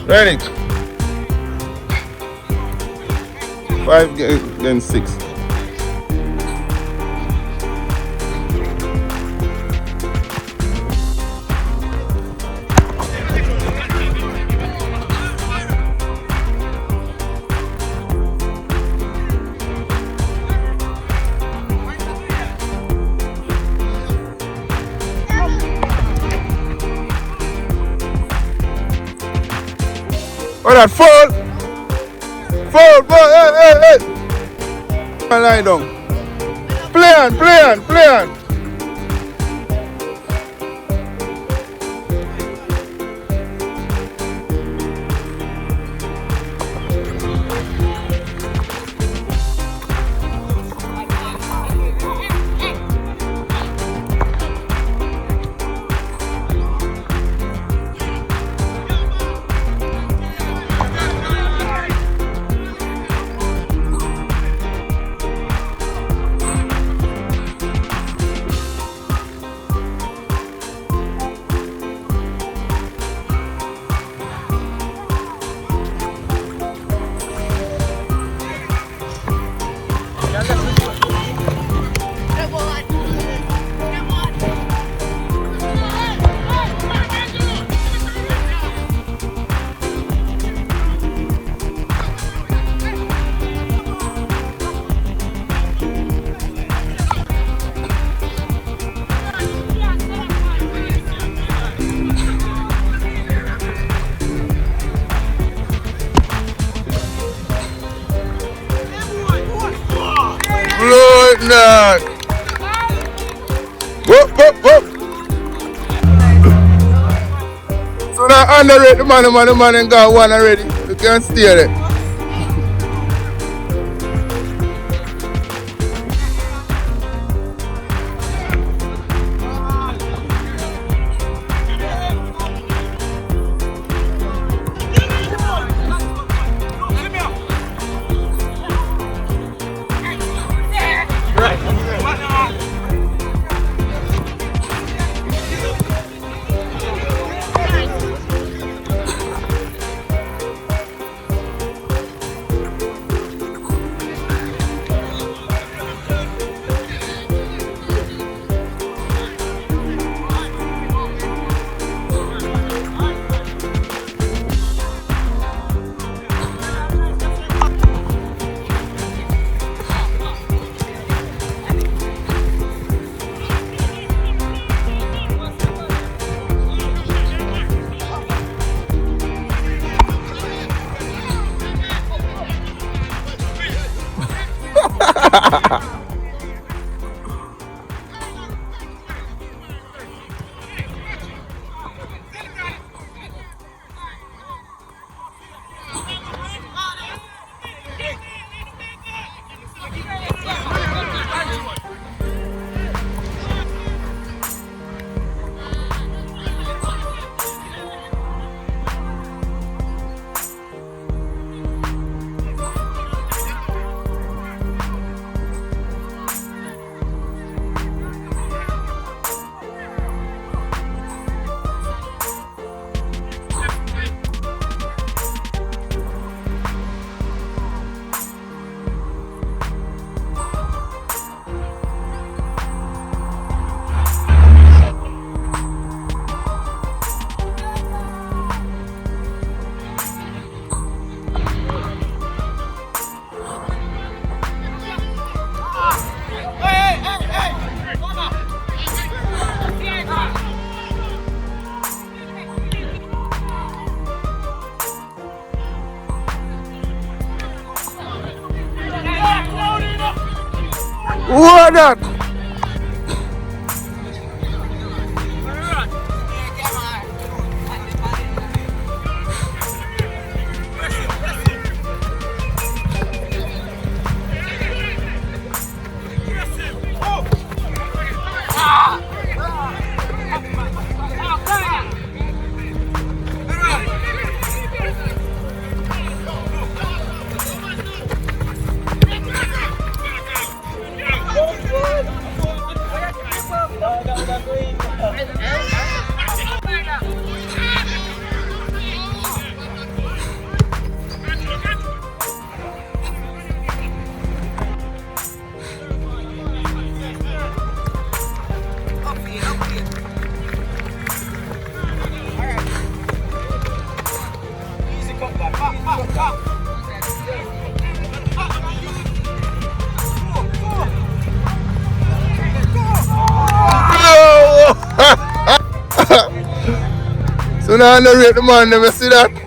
Ready? 5 against 6. Oh, that fall! Fall! Hey! Lie down. Play on! Blood! Whoop! So now underrate the man and got one already. You can't steal it. What that? Do not underrate the man, you see that?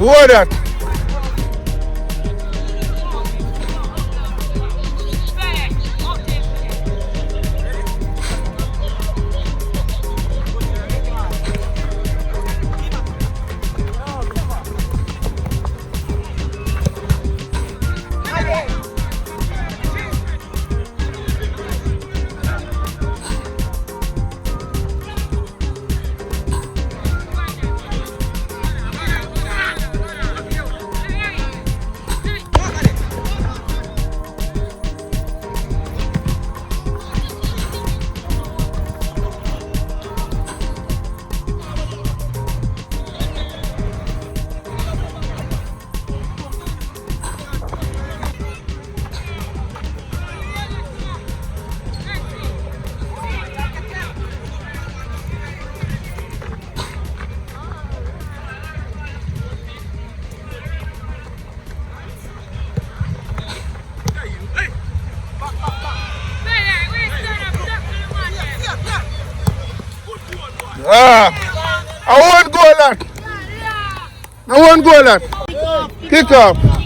What that? I won't go that. I won't go that. Kick off.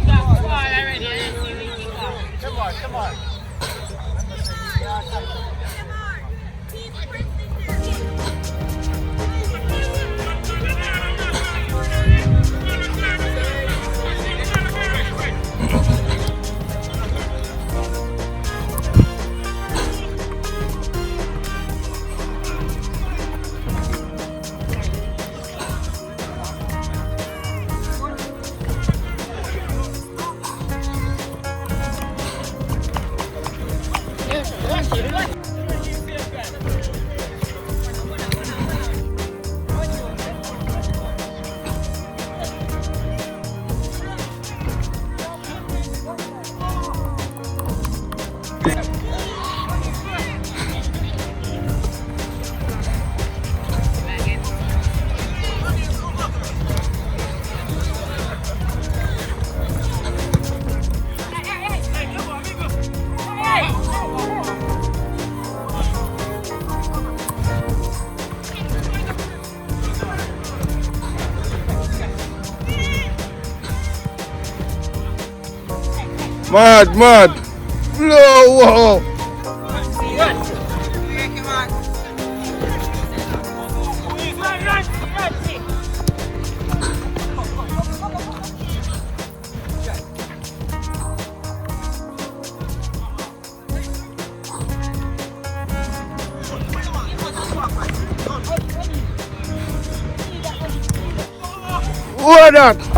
Mad. No, whoa. What that?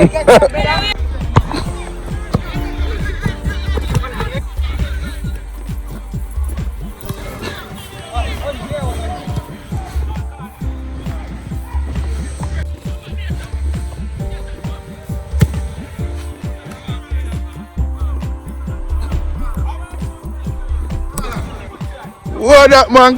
What that man?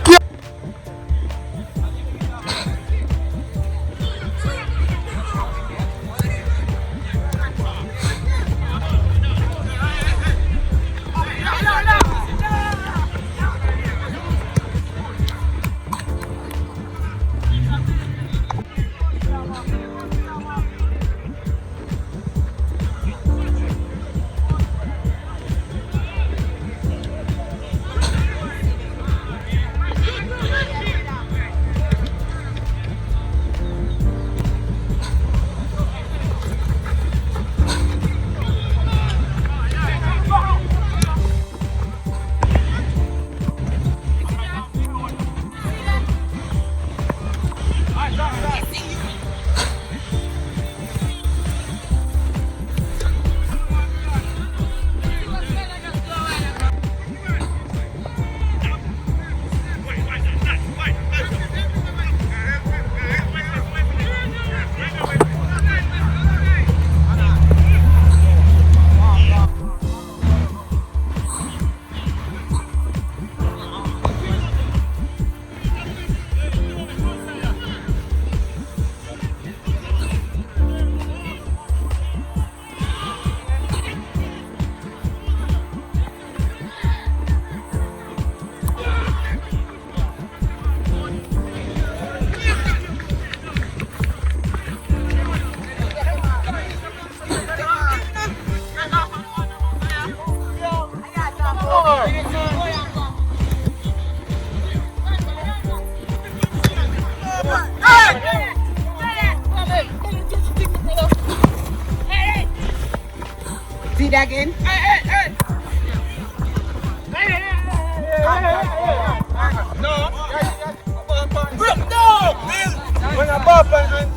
See that again? No! When I bop and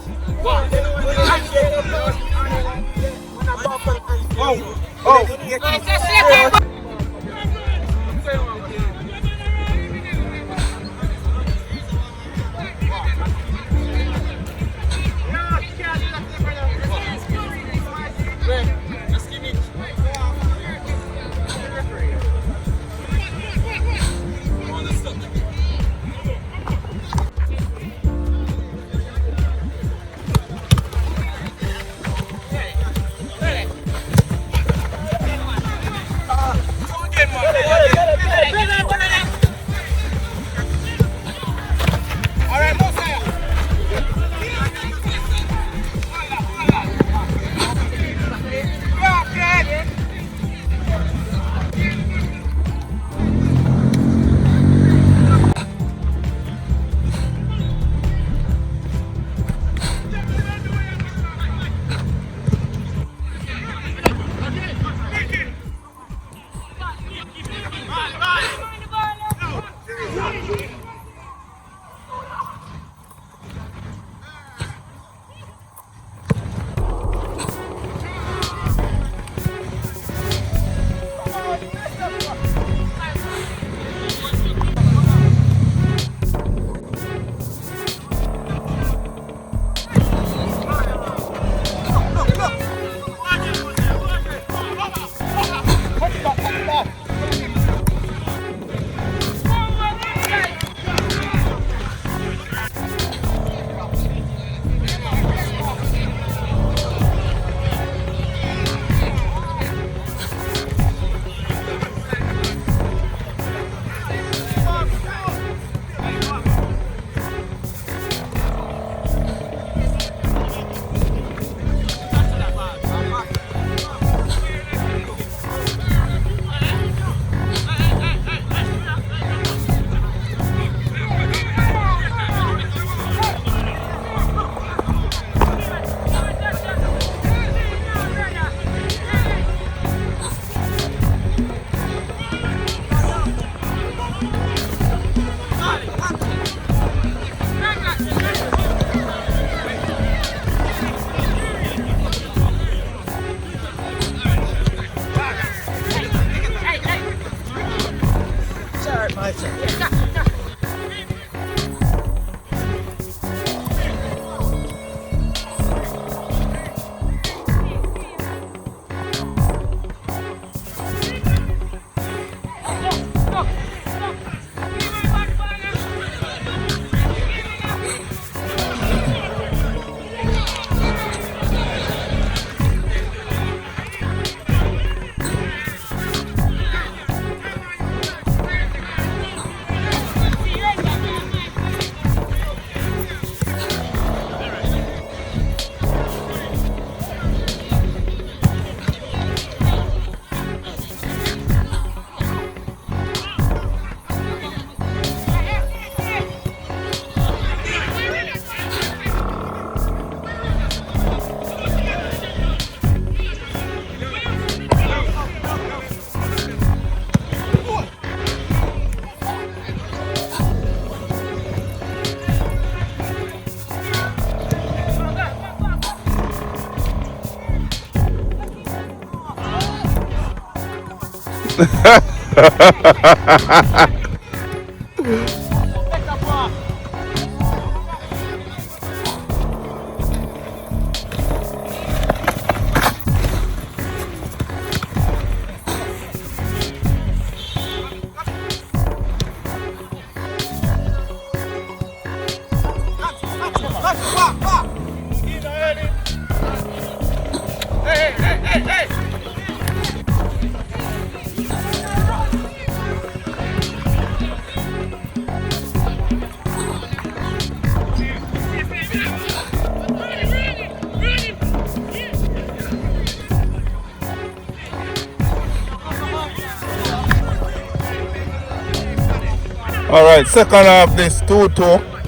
Alright, second half this 2-2.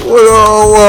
Whoa.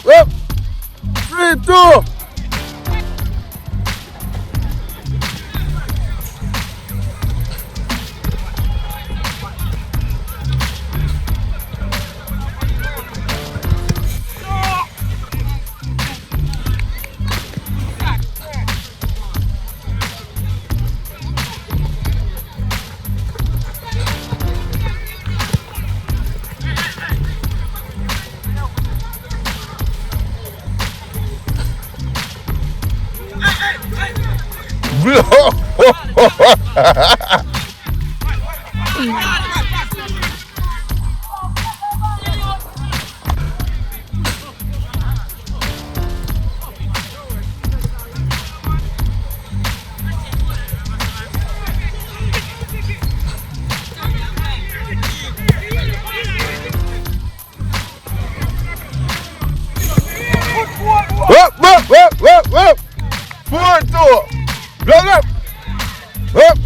Whoop. 3-2. Whoop. 4-2. Look. Whoop.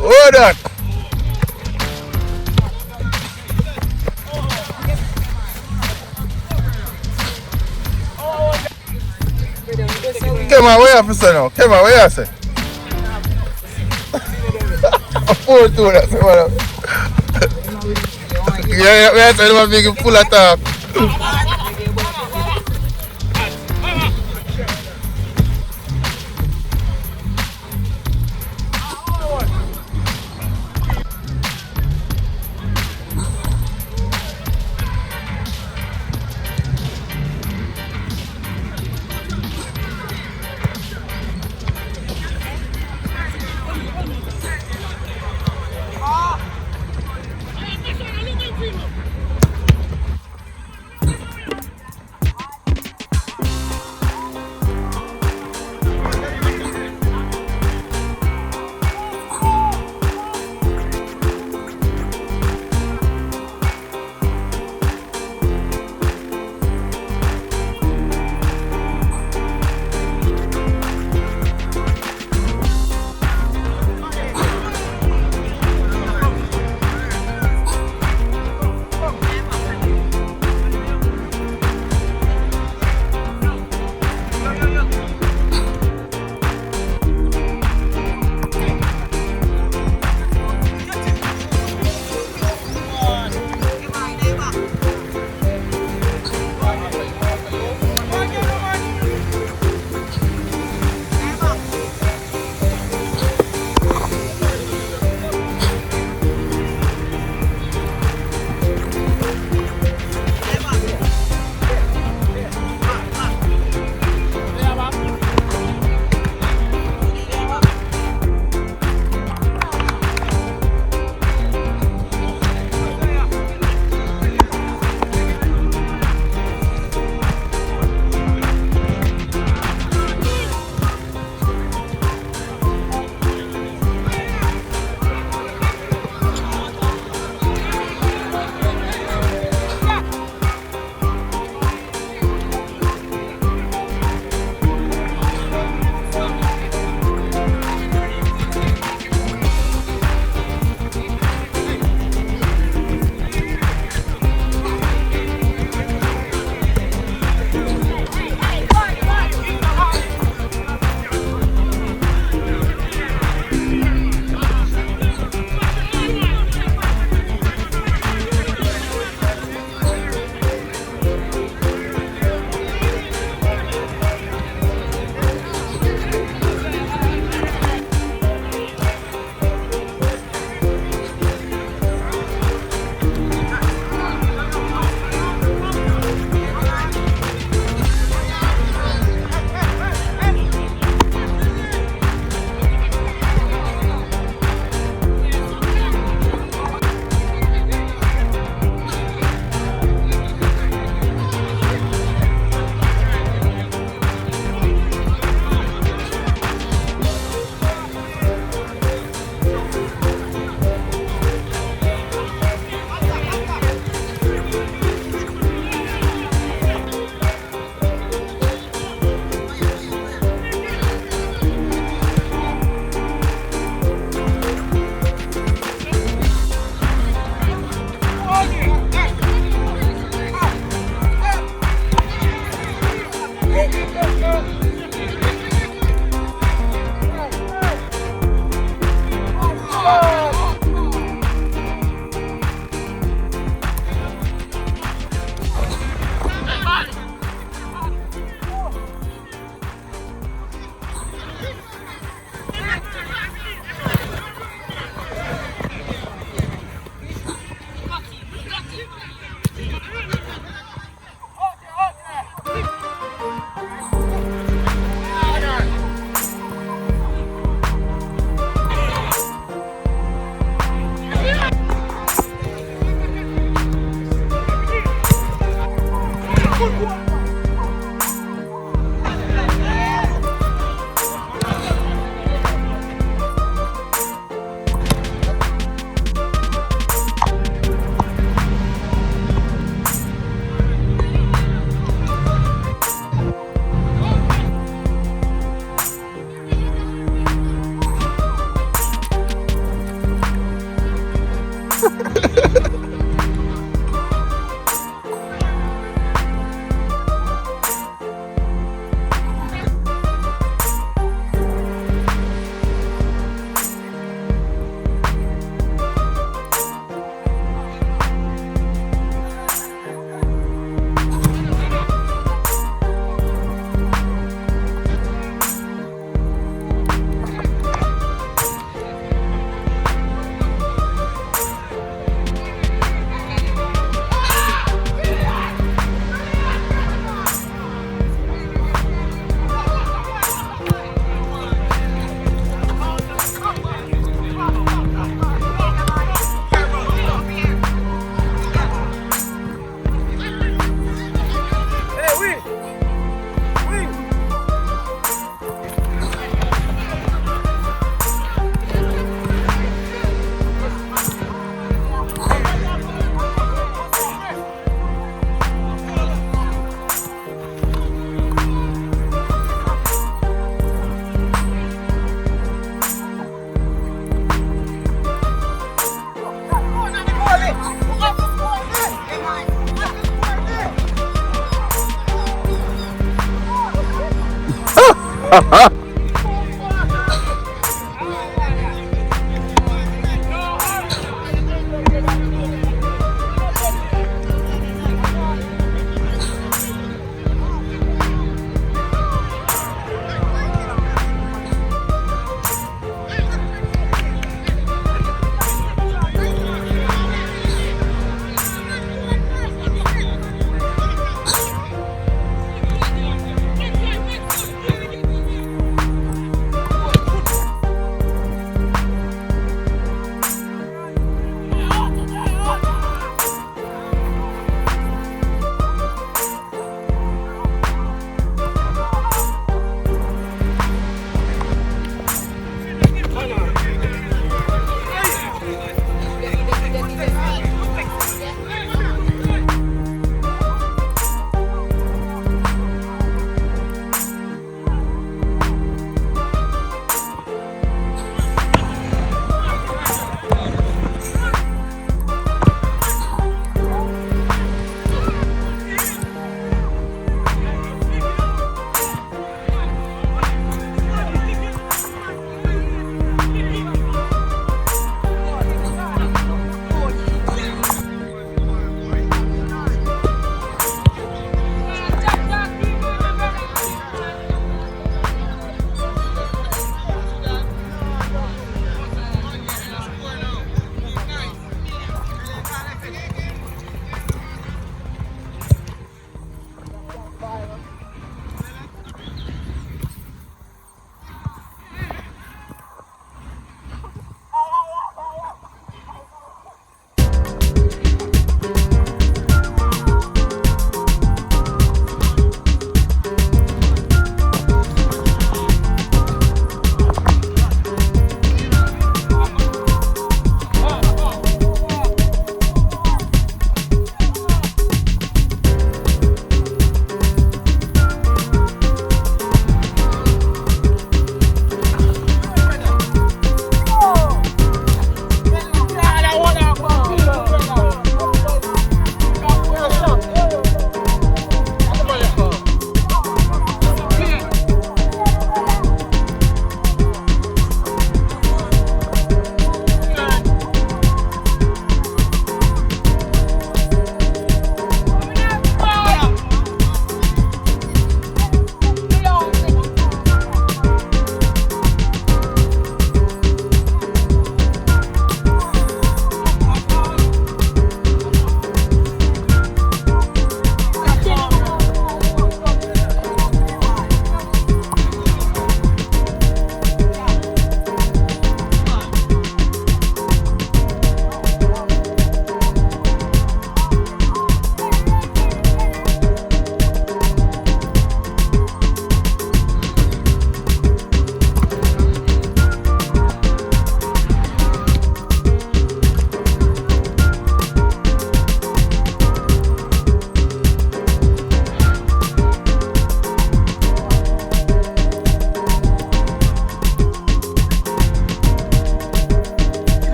Hold on. Kemar, what you have to say now? Kemar, what you have to say? 4-2, that's what yeah, we have to make him full attack.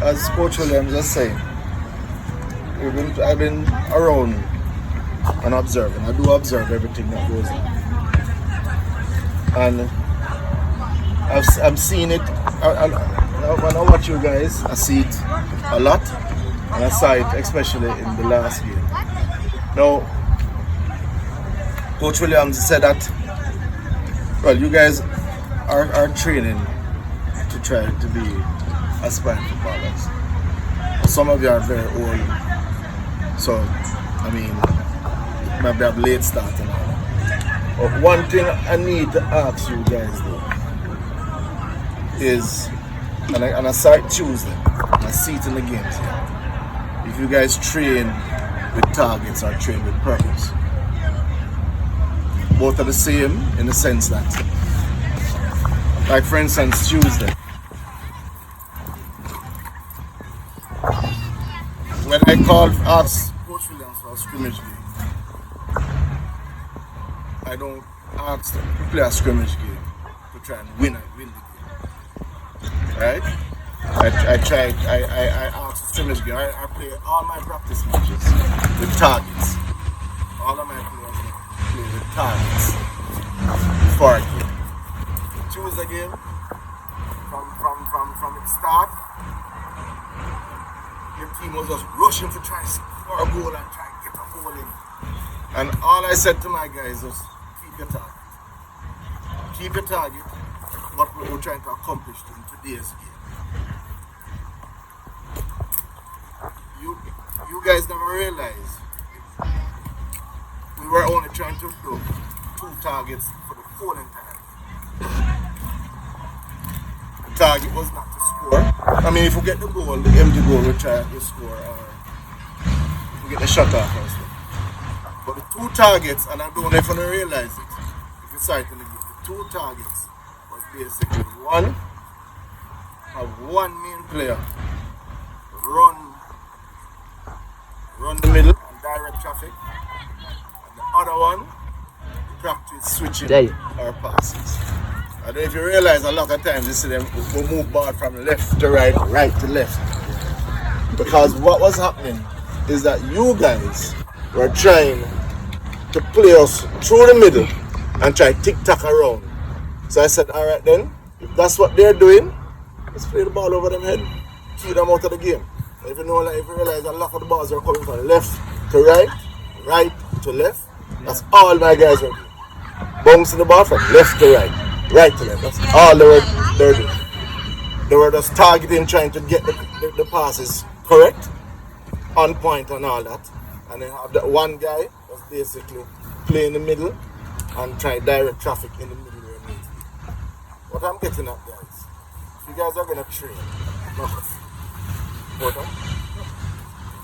As Coach Williams was saying, I've been around and observing. I do observe everything that goes on. And I'm seeing it. When I watch you guys, I see it a lot. And I saw it especially in the last game. Now, Coach Williams said that, well, you guys are training to try to be aspiring footballers. Some of you are very old, so I mean, maybe have late start and all. But one thing I need to ask you guys though is, and I saw it Tuesday, and I see it in the games here. If you guys train with targets or train with purpose, both are the same in the sense that, like for instance, Tuesday, when I ask Coach Williams for a scrimmage game, I don't ask them to play a scrimmage game to try and win the game. Right? I ask a scrimmage game. I play all my practice matches with targets. All of my players play with targets for a game. Tuesday game, from its start, your team was just rushing to try and score a goal and try and get a goal in. And all I said to my guys was, keep your target. Keep your target, what we were trying to accomplish in today's game. You guys never realized we were only trying to do 2 targets for the whole entire game. The target was not to score. I mean, if we get the goal, the empty goal, we try to score, or if we get the shot off or something. But the 2 targets, and I don't know if you realize it, if you saw it in the game, the 2 targets was basically one, have one main player run the middle and direct traffic, and the other one practice switching our passes. I don't know if you realize a lot of times you see them will move ball from left to right, right to left. Because what was happening is that you guys were trying to play us through the middle and try tick-tack around. So I said, alright then, if that's what they're doing, let's play the ball over them head, keep them out of the game. If you know, like, if you realize a lot of the balls are coming from left to right, right to left, that's all my guys are doing. Bouncing the ball from left to right, right to left. That's all they're doing. They were just targeting, trying to get the passes correct, on point and all that. And then have that one guy that's basically play in the middle and try direct traffic in the middle where it needs to be. What I'm getting at, guys, you guys are gonna train,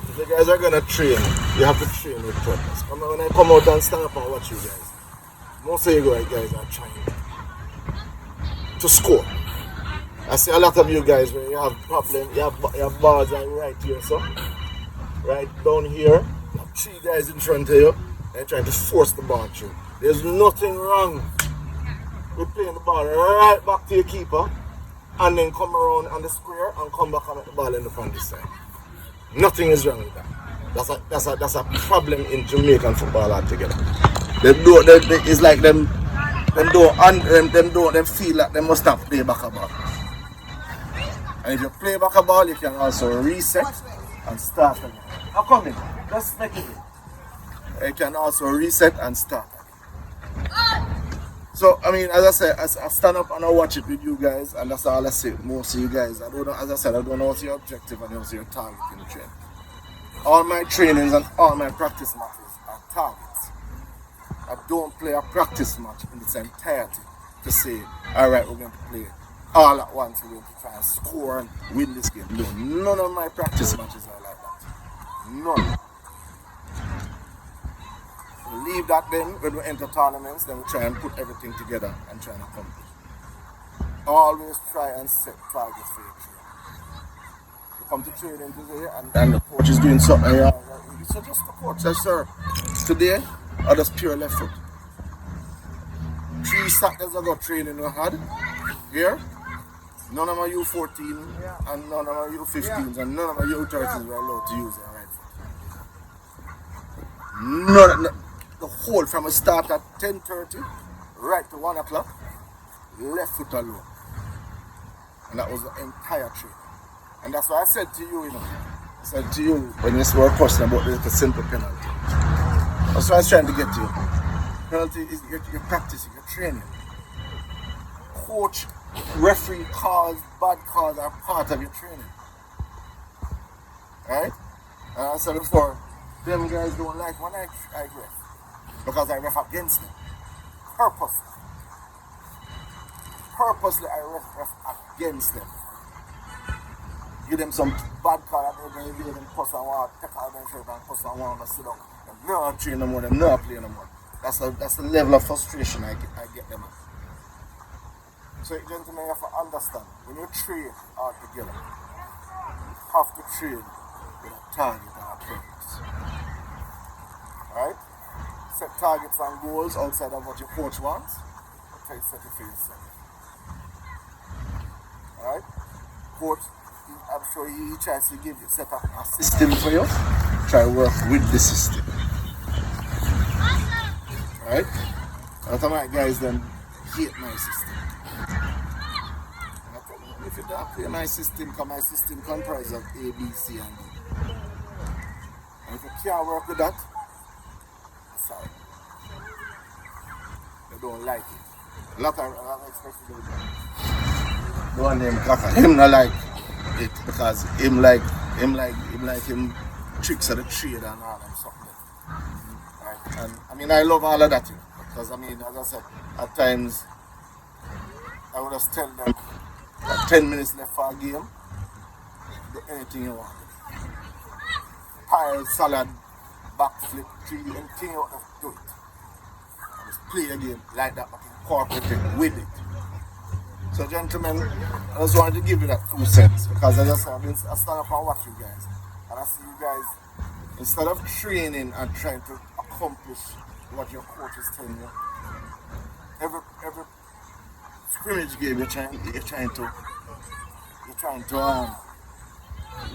if you guys are gonna train, you have to train with purpose. When I come out and stand up and watch you guys, most of you guys are trying to score. I see a lot of you guys where you have problems, you have balls right here, so right down here, you have 3 guys in front of you, they're trying to force the ball through. There's nothing wrong with playing the ball right back to your keeper and then come around on the square and come back and get the ball in the front this side. Nothing is wrong with that. That's a problem in Jamaican football altogether. It's like them feel like they must have play back a ball. And if you play back a ball, you can also reset and start again. Acamemy, just make it. You can also reset and start again. So, I mean, as I said, I stand up and I watch it with you guys, and that's all I say. Most of you guys, I don't know, as I said, I don't know what's your objective and what's your target in the training. All my trainings and all my practice matches are targets. I don't play a practice match in its entirety to say, alright, we're going to play all at once, we're going to try and score and win this game. No, none of my practice matches are like that. None. Leave that then, when we enter tournaments, then we try and put everything together and try and accomplish. Always try and set targets for your training. You come to training today and the coach is doing something, you suggest the coach, says, sir, today I just pure left foot. 3 Saturdays ago training we had here. None of my U14 and none of my U15s and none of my U30s were allowed to use their right foot. None. The whole from a start at 10:30 right to 1 o'clock, left foot alone. And that was the entire trip. And that's why I said to you, I said to you when you were question about the simple penalty. That's what I was trying to get to you. Penalty is you're practicing, you're training. Coach, referee calls, bad calls are part of your training. Right? And I said before, them guys don't like when I ref. Because I ref against them. Purposely I ref against them. Give them some bad card and they're going to give them puss and want to take out their shirt and puss and want to sit down. They're not train no more, they're not playing no more. That's the level of frustration I get them at. So gentlemen, you have to understand, when you train all together, you have to train with a target and a purpose. Alright? Set targets and goals outside of what your coach wants. Try to set it for yourself. Alright? Coach, I'm sure he tries to set up a system for you. Try to work with the system. Alright? A lot of my guys then hate my system. And I tell them, if you don't play my system, because my system comprises of A, B, C, and D. And if you can't work with that, sorry. They don't like it. A lot of especially the one named Kaka, him not like it because him like him tricks of the trade and all and something. Right? And I mean I love all of that, because I mean as I said, at times I would just tell them that 10 minutes left for a game, do anything you want. Pile, salad, backflip, tree, anything you want to do it. Just play a game like that, but incorporate it with it. So gentlemen, I just wanted to give you that 2 cents, because as I said, I stand up and watch you guys. And I see you guys, instead of training and trying to accomplish what your coach is telling you, every scrimmage game you're trying to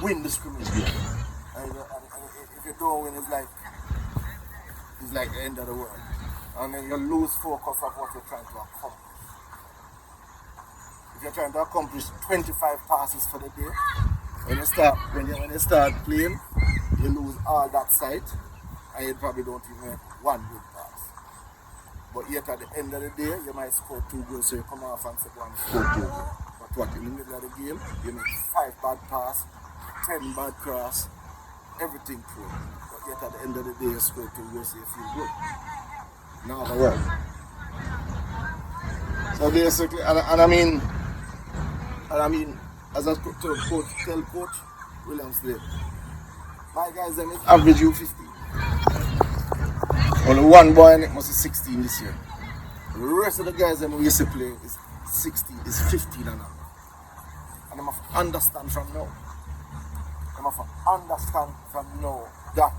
win the scrimmage game. And if you don't win, it's like the end of the world. And then you lose focus of what you're trying to accomplish. If you're trying to accomplish 25 passes for the day, when you start playing, you lose all that sight, and you probably don't even make 1 good pass. But yet at the end of the day, you might score 2 goals, so you come off and say, go and score 2 goals. But what, in the middle of the game, you make 5 bad pass, 10 bad cross, everything through. But yet at the end of the day, you score 2 goals, so you feel good. Now the world. So basically, and I mean, And I mean, as I tell Coach Williams today, my guys, them is average U15. Only one boy in it must be 16 this year. The rest of the guys them we used to play is 16, is 15 and up. And I must understand from now. I must understand from now that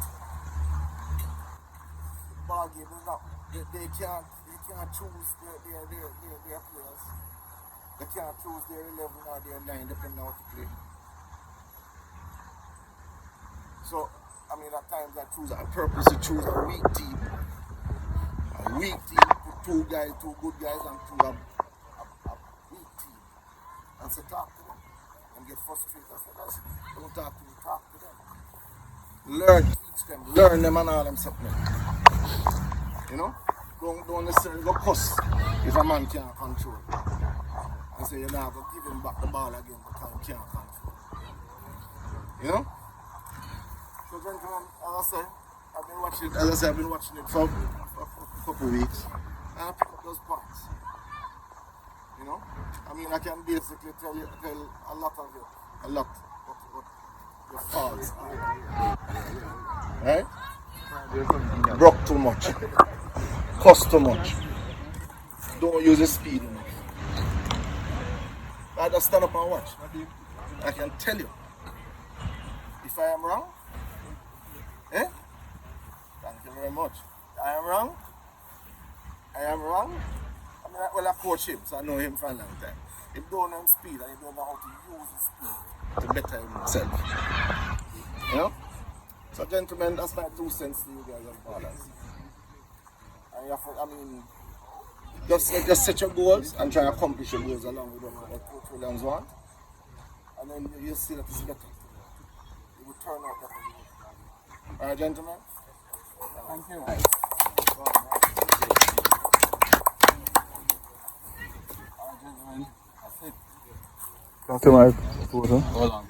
the ball game is now. They can't choose their players. They can't choose their 11 or their 9 depending on what to play. So, I mean, at times I choose on purpose to choose a weak team. A weak team with two good guys, and choose a weak team. And say, talk to them. And get frustrated. I say, don't talk to me, talk to them. Learn, teach them, learn them and all them something. You know? Don't necessarily go cuss if a man can't control. And say, you're not going to give him back the ball again because he can't control. You know? So gentlemen, as I've been watching it for a couple of weeks, and I pick up those points. You know? I mean, I can basically tell a lot of what your faults are. Right? Broke too much. Cost too much. Don't use the speed enough. I just stand up and watch. I can tell you. If I am wrong, thank you very much. I am wrong. I mean, well, I coach him, so I know him for a long time. He don't know him speed and he don't know how to use his speed to better himself. You know? So, gentlemen, that's my 2 cents to you guys as ballers. And you have to, I mean, just set your goals and try to accomplish your goals along with what Coach Williams wants. And then you'll see that it's better. It will turn out better. Alright, gentlemen? Thank you. Alright, gentlemen. That's it. Thank you, Mike. Hold on.